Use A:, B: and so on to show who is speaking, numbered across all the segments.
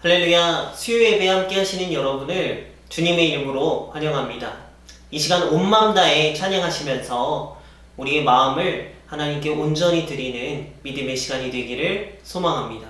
A: 할렐루야, 수요 예배 함께 하시는 여러분을 주님의 이름으로 환영합니다. 이 시간 온 마음 다해 찬양하시면서 우리의 마음을 하나님께 온전히 드리는 믿음의 시간이 되기를 소망합니다.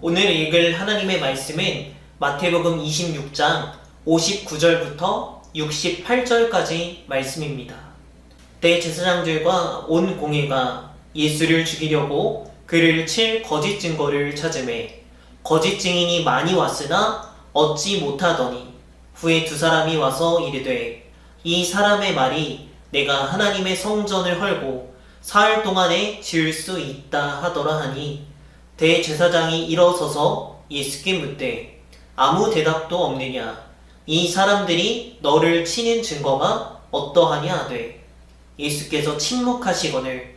A: 오늘 읽을 하나님의 말씀은 마태복음 26장 59절부터 68절까지 말씀입니다. 대제사장들과 온 공회가 예수를 죽이려고 그를 칠 거짓 증거를 찾으매 거짓 증인이 많이 왔으나 얻지 못하더니 후에 두 사람이 와서 이르되 이 사람의 말이 내가 하나님의 성전을 헐고 사흘 동안에 지을 수 있다 하더라 하니 대제사장이 일어서서 예수께 묻되 아무 대답도 없느냐 이 사람들이 너를 치는 증거가 어떠하냐 하되 예수께서 침묵하시거늘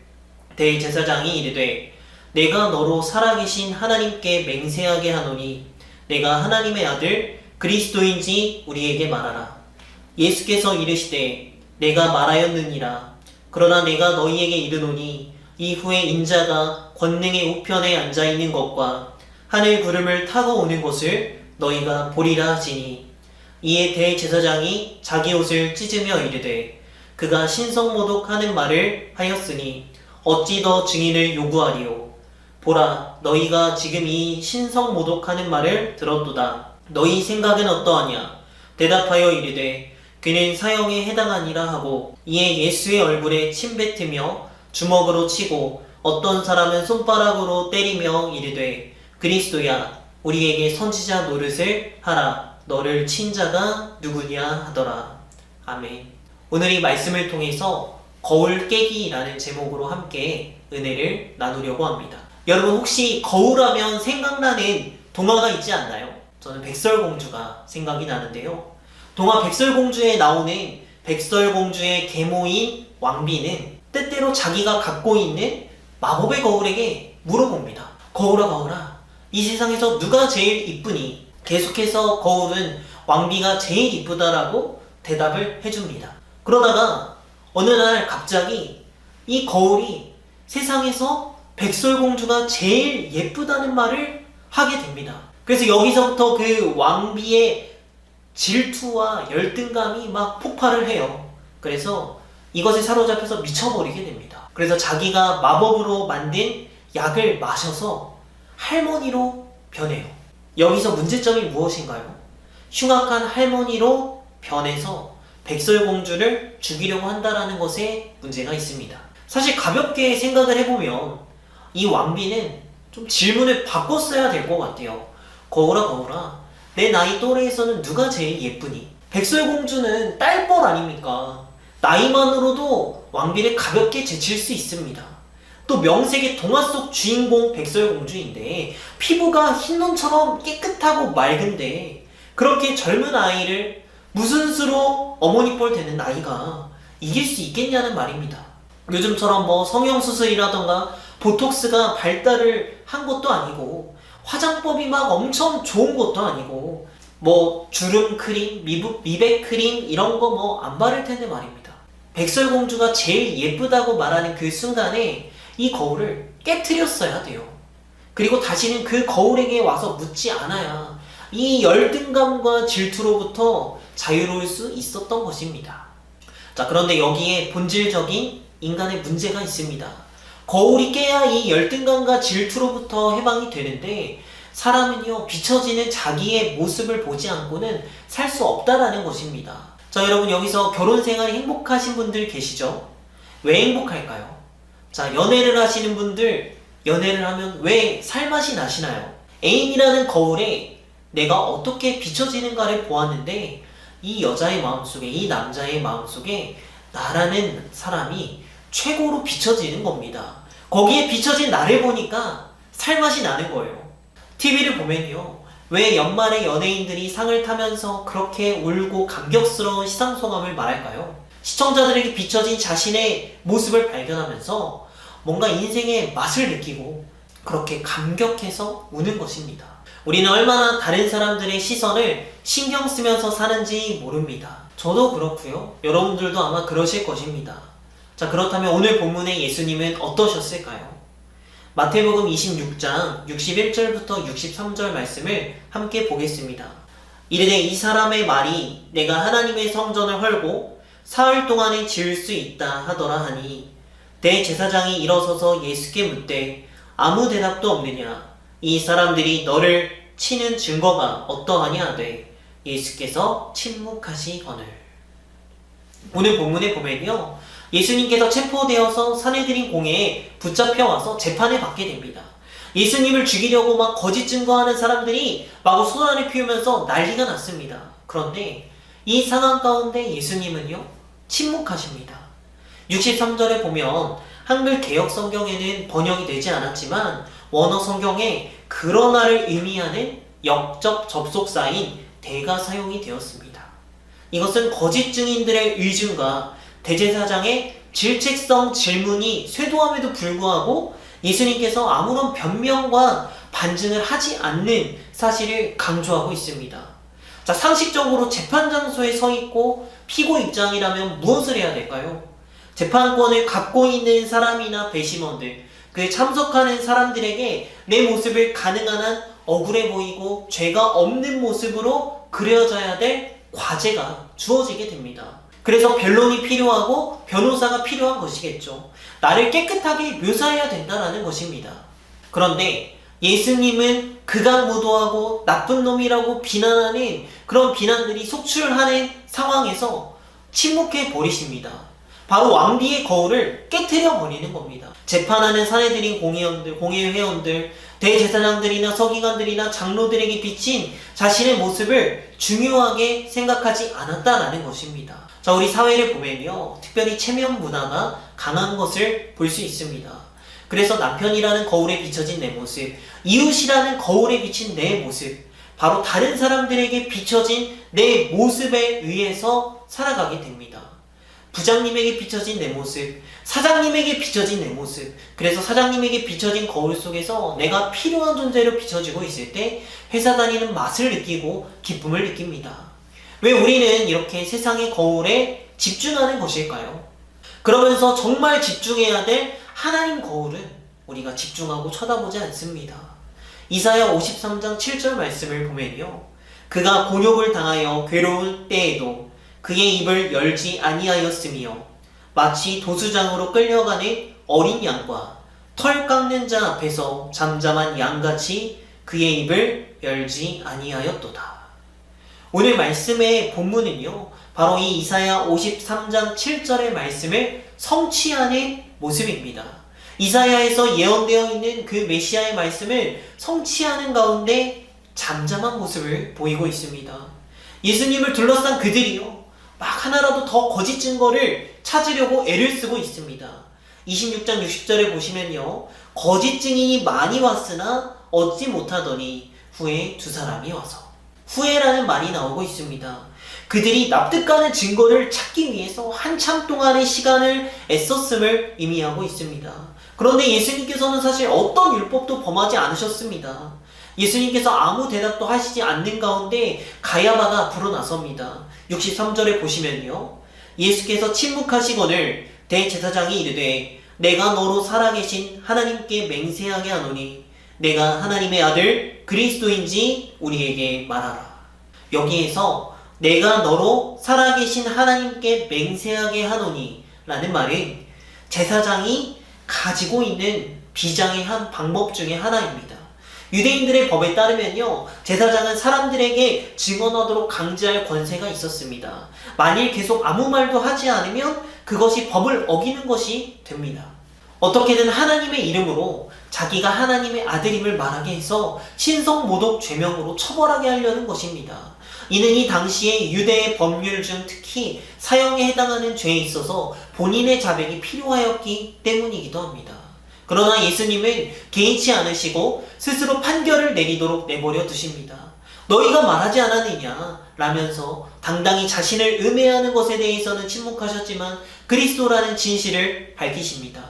A: 대제사장이 이르되 내가 너로 살아계신 하나님께 맹세하게 하노니 내가 하나님의 아들 그리스도인지 우리에게 말하라. 예수께서 이르시되 내가 말하였느니라. 그러나 내가 너희에게 이르노니 이후에 인자가 권능의 우편에 앉아있는 것과 하늘 구름을 타고 오는 것을 너희가 보리라 하시니 이에 대제사장이 자기 옷을 찢으며 이르되 그가 신성모독하는 말을 하였으니 어찌 더 증인을 요구하리요. 보라, 너희가 지금 이 신성모독하는 말을 들었도다. 너희 생각은 어떠하냐? 대답하여 이르되 그는 사형에 해당하니라 하고 이에 예수의 얼굴에 침 뱉으며 주먹으로 치고 어떤 사람은 손바닥으로 때리며 이르되 그리스도야 우리에게 선지자 노릇을 하라. 너를 친 자가 누구냐 하더라. 아멘. 오늘 이 말씀을 통해서 거울 깨기라는 제목으로 함께 은혜를 나누려고 합니다. 여러분 혹시 거울하면 생각나는 동화가 있지 않나요? 저는 백설공주가 생각이 나는데요. 동화 백설공주에 나오는 백설공주의 계모인 왕비는 때때로 자기가 갖고 있는 마법의 거울에게 물어봅니다. 거울아 거울아 이 세상에서 누가 제일 이쁘니? 계속해서 거울은 왕비가 제일 이쁘다라고 대답을 해줍니다. 그러다가 어느 날 갑자기 이 거울이 세상에서 백설공주가 제일 예쁘다는 말을 하게 됩니다. 그래서 여기서부터 그 왕비의 질투와 열등감이 막 폭발을 해요. 그래서 이것에 사로잡혀서 미쳐버리게 됩니다. 그래서 자기가 마법으로 만든 약을 마셔서 할머니로 변해요. 여기서 문제점이 무엇인가요? 흉악한 할머니로 변해서 백설공주를 죽이려고 한다는 것에 문제가 있습니다. 사실 가볍게 생각을 해보면 이 왕비는 좀 질문을 바꿨어야 될 것 같아요. 거울아 거울아 내 나이 또래에서는 누가 제일 예쁘니? 백설공주는 딸뻘 아닙니까? 나이만으로도 왕비를 가볍게 제칠 수 있습니다. 또 명색의 동화 속 주인공 백설공주인데 피부가 흰눈처럼 깨끗하고 맑은데 그렇게 젊은 아이를 무슨 수로 어머니 뻘 되는 나이가 이길 수 있겠냐는 말입니다. 요즘처럼 뭐 성형수술이라던가 보톡스가 발달을 한 것도 아니고 화장법이 막 엄청 좋은 것도 아니고 뭐 주름 크림, 미백 크림 이런 거 뭐 안 바를 텐데 말입니다. 백설공주가 제일 예쁘다고 말하는 그 순간에 이 거울을 깨트렸어야 돼요. 그리고 다시는 그 거울에게 와서 묻지 않아야 이 열등감과 질투로부터 자유로울 수 있었던 것입니다. 자, 그런데 여기에 본질적인 인간의 문제가 있습니다. 거울이 깨야 이 열등감과 질투로부터 해방이 되는데 사람은요 비춰지는 자기의 모습을 보지 않고는 살 수 없다라는 것입니다. 자, 여러분 여기서 결혼 생활이 행복하신 분들 계시죠? 왜 행복할까요? 자, 연애를 하시는 분들 연애를 하면 왜 살맛이 나시나요? 애인이라는 거울에 내가 어떻게 비춰지는가를 보았는데 이 여자의 마음속에 이 남자의 마음속에 나라는 사람이 최고로 비춰지는 겁니다. 거기에 비춰진 나를 보니까 살맛이 나는 거예요. TV를 보면요 왜 연말에 연예인들이 상을 타면서 그렇게 울고 감격스러운 시상소감을 말할까요? 시청자들에게 비춰진 자신의 모습을 발견하면서 뭔가 인생의 맛을 느끼고 그렇게 감격해서 우는 것입니다. 우리는 얼마나 다른 사람들의 시선을 신경 쓰면서 사는지 모릅니다. 저도 그렇고요. 여러분들도 아마 그러실 것입니다. 자, 그렇다면 오늘 본문의 예수님은 어떠셨을까요? 마태복음 26장 61절부터 63절 말씀을 함께 보겠습니다. 이르되 이 사람의 말이 내가 하나님의 성전을 헐고 사흘 동안에 지을 수 있다 하더라 하니 대제사장이 일어서서 예수께 묻되 아무 대답도 없느냐? 이 사람들이 너를 치는 증거가 어떠하냐 하되 예수께서 침묵하시거늘. 오늘 본문에 보면요 예수님께서 체포되어서 사내들인 공회에 붙잡혀 와서 재판을 받게 됩니다. 예수님을 죽이려고 막 거짓 증거하는 사람들이 마구 소란을 피우면서 난리가 났습니다. 그런데 이 상황 가운데 예수님은요 침묵하십니다. 63절에 보면 한글 개역 성경에는 번역이 되지 않았지만 원어 성경에 그러나를 의미하는 역적 접속사인 대가 사용이 되었습니다. 이것은 거짓 증인들의 의증과 대제사장의 질책성 질문이 쇄도함에도 불구하고 예수님께서 아무런 변명과 반증을 하지 않는 사실을 강조하고 있습니다. 자, 상식적으로 재판 장소에 서 있고 피고 입장이라면 무엇을 해야 될까요? 재판권을 갖고 있는 사람이나 배심원들, 그 참석하는 사람들에게 내 모습을 가능한 한 억울해 보이고 죄가 없는 모습으로 그려져야 될 과제가 주어지게 됩니다. 그래서 변론이 필요하고 변호사가 필요한 것이겠죠. 나를 깨끗하게 묘사해야 된다는 것입니다. 그런데 예수님은 극악무도하고 나쁜 놈이라고 비난하는 그런 비난들이 속출하는 상황에서 침묵해 버리십니다. 바로 왕비의 거울을 깨트려 버리는 겁니다. 재판하는 사내들인 공회회원들, 대제사장들이나 서기관들이나 장로들에게 비친 자신의 모습을 중요하게 생각하지 않았다라는 것입니다. 자, 우리 사회를 보면요, 특별히 체면 문화가 강한 것을 볼 수 있습니다. 그래서 남편이라는 거울에 비춰진 내 모습, 이웃이라는 거울에 비친 내 모습, 바로 다른 사람들에게 비춰진 내 모습에 의해서 살아가게 됩니다. 부장님에게 비춰진 내 모습, 사장님에게 비춰진 내 모습, 그래서 사장님에게 비춰진 거울 속에서 내가 필요한 존재로 비춰지고 있을 때 회사 다니는 맛을 느끼고 기쁨을 느낍니다. 왜 우리는 이렇게 세상의 거울에 집중하는 것일까요? 그러면서 정말 집중해야 될 하나님 거울은 우리가 집중하고 쳐다보지 않습니다. 이사야 53장 7절 말씀을 보면요, 그가 곤욕을 당하여 괴로울 때에도 그의 입을 열지 아니하였으며 마치 도수장으로 끌려가는 어린 양과 털 깎는 자 앞에서 잠잠한 양같이 그의 입을 열지 아니하였도다. 오늘 말씀의 본문은요, 바로 이 이사야 53장 7절의 말씀을 성취하는 모습입니다. 이사야에서 예언되어 있는 그 메시아의 말씀을 성취하는 가운데 잠잠한 모습을 보이고 있습니다. 예수님을 둘러싼 그들이요, 막 하나라도 더 거짓 증거를 찾으려고 애를 쓰고 있습니다. 26장 60절에 보시면요, 거짓 증인이 많이 왔으나 얻지 못하더니 후에 두 사람이 와서, 후에라는 말이 나오고 있습니다. 그들이 납득가는 증거를 찾기 위해서 한참 동안의 시간을 애썼음을 의미하고 있습니다. 그런데 예수님께서는 사실 어떤 율법도 범하지 않으셨습니다. 예수님께서 아무 대답도 하시지 않는 가운데 가야바가 앞으로 나섭니다. 63절에 보시면요, 예수께서 침묵하시거늘 대제사장이 이르되 내가 너로 살아계신 하나님께 맹세하게 하노니 내가 하나님의 아들 그리스도인지 우리에게 말하라. 여기에서 내가 너로 살아계신 하나님께 맹세하게 하노니 라는 말은 제사장이 가지고 있는 비장의 한 방법 중에 하나입니다. 유대인들의 법에 따르면요, 제사장은 사람들에게 증언하도록 강제할 권세가 있었습니다. 만일 계속 아무 말도 하지 않으면 그것이 법을 어기는 것이 됩니다. 어떻게든 하나님의 이름으로 자기가 하나님의 아들임을 말하게 해서 신성모독 죄명으로 처벌하게 하려는 것입니다. 이는 이 당시의 유대의 법률 중 특히 사형에 해당하는 죄에 있어서 본인의 자백이 필요하였기 때문이기도 합니다. 그러나 예수님은 개의치 않으시고 스스로 판결을 내리도록 내버려 두십니다. 너희가 말하지 않았느냐 라면서 당당히 자신을 음해하는 것에 대해서는 침묵하셨지만 그리스도라는 진실을 밝히십니다.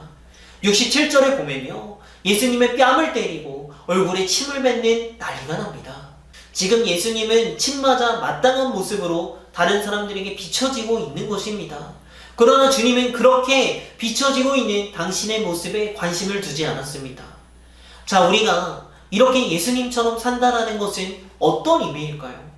A: 67절에 보면요, 예수님의 뺨을 때리고 얼굴에 침을 뱉는 난리가 납니다. 지금 예수님은 침 맞아 마땅한 모습으로 다른 사람들에게 비춰지고 있는 것입니다. 그러나 주님은 그렇게 비춰지고 있는 당신의 모습에 관심을 두지 않았습니다. 자, 우리가 이렇게 예수님처럼 산다라는 것은 어떤 의미일까요?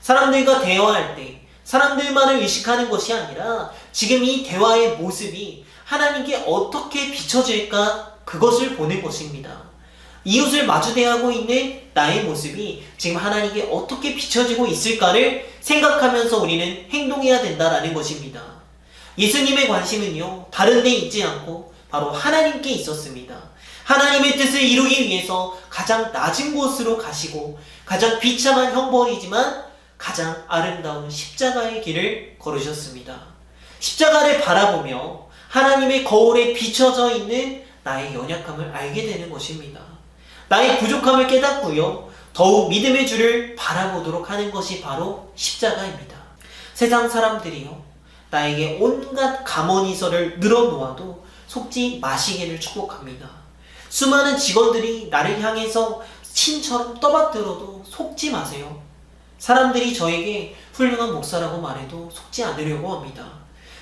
A: 사람들과 대화할 때 사람들만을 의식하는 것이 아니라 지금 이 대화의 모습이 하나님께 어떻게 비춰질까, 그것을 보는 것입니다. 이웃을 마주대하고 있는 나의 모습이 지금 하나님께 어떻게 비춰지고 있을까를 생각하면서 우리는 행동해야 된다라는 것입니다. 예수님의 관심은요, 다른 데 있지 않고 바로 하나님께 있었습니다. 하나님의 뜻을 이루기 위해서 가장 낮은 곳으로 가시고 가장 비참한 형벌이지만 가장 아름다운 십자가의 길을 걸으셨습니다. 십자가를 바라보며 하나님의 거울에 비춰져 있는 나의 연약함을 알게 되는 것입니다. 나의 부족함을 깨닫고요, 더욱 믿음의 주를 바라보도록 하는 것이 바로 십자가입니다. 세상 사람들이요, 나에게 온갖 감언이설을 늘어놓아도 속지 마시기를 축복합니다. 수많은 직원들이 나를 향해서 신처럼 떠받들어도 속지 마세요. 사람들이 저에게 훌륭한 목사라고 말해도 속지 않으려고 합니다.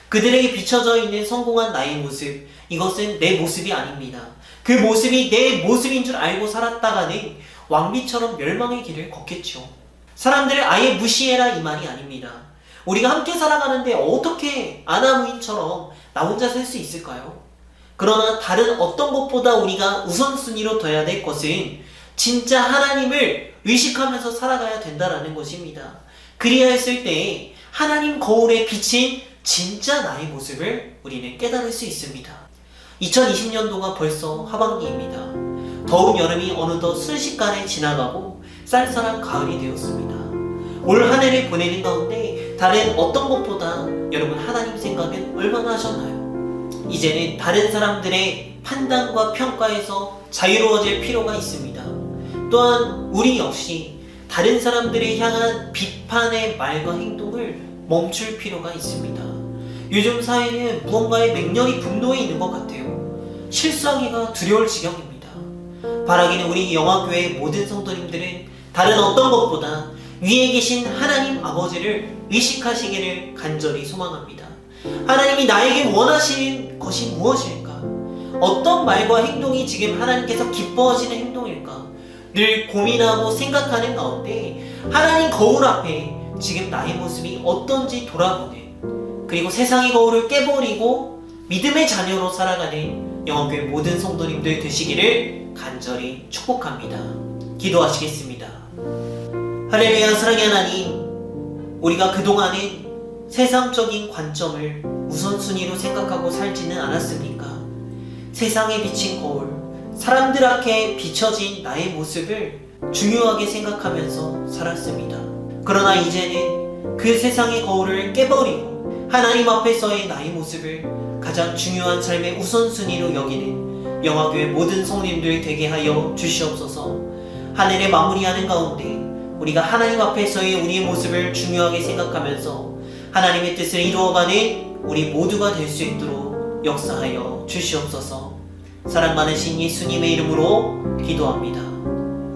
A: 그들에게 비춰져 있는 성공한 나의 모습, 이것은 내 모습이 아닙니다. 그 모습이 내 모습인 줄 알고 살았다가는 왕비처럼 멸망의 길을 걷겠죠. 사람들을 아예 무시해라 이 말이 아닙니다. 우리가 함께 살아가는데 어떻게 아나무인처럼 나 혼자 살 수 있을까요? 그러나 다른 어떤 것보다 우리가 우선순위로 둬야 될 것은 진짜 하나님을 의식하면서 살아가야 된다라는 것입니다. 그리야 했을 때 하나님 거울에 비친 진짜 나의 모습을 우리는 깨달을 수 있습니다. 2020년도가 벌써 하반기입니다. 더운 여름이 어느덧 순식간에 지나가고 쌀쌀한 가을이 되었습니다. 올 한 해를 보내는 가운데 다른 어떤 것보다 여러분 하나님 생각은 얼마나 하셨나요? 이제는 다른 사람들의 판단과 평가에서 자유로워질 필요가 있습니다. 또한 우리 역시 다른 사람들을 향한 비판의 말과 행동을 멈출 필요가 있습니다. 요즘 사회는 무언가에 맹렬히 분노해 있는 것 같아요. 실수하기가 두려울 지경입니다. 바라기는 우리 영화교회 모든 성도님들은 다른 어떤 것보다 위에 계신 하나님 아버지를 의식하시기를 간절히 소망합니다. 하나님이 나에게 원하시는 것이 무엇일까? 어떤 말과 행동이 지금 하나님께서 기뻐하시는 행동일까? 늘 고민하고 생각하는 가운데 하나님 거울 앞에 지금 나의 모습이 어떤지 돌아보는, 그리고 세상의 거울을 깨버리고 믿음의 자녀로 살아가는 영화교회 모든 성도님들 되시기를 간절히 축복합니다. 기도하시겠습니다. 할렐루야. 사랑의 하나님, 우리가 그동안은 세상적인 관점을 우선순위로 생각하고 살지는 않았습니까? 세상에 비친 거울, 사람들 앞에 비춰진 나의 모습을 중요하게 생각하면서 살았습니다. 그러나 이제는 그 세상의 거울을 깨버리고 하나님 앞에서의 나의 모습을 가장 중요한 삶의 우선순위로 여기는 영화교회 모든 성도님들 되게 하여 주시옵소서. 한 해를 마무리하는 가운데 우리가 하나님 앞에서의 우리의 모습을 중요하게 생각하면서 하나님의 뜻을 이루어가는 우리 모두가 될 수 있도록 역사하여 주시옵소서. 사랑 많으신 예수님의 이름으로 기도합니다.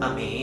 A: 아멘.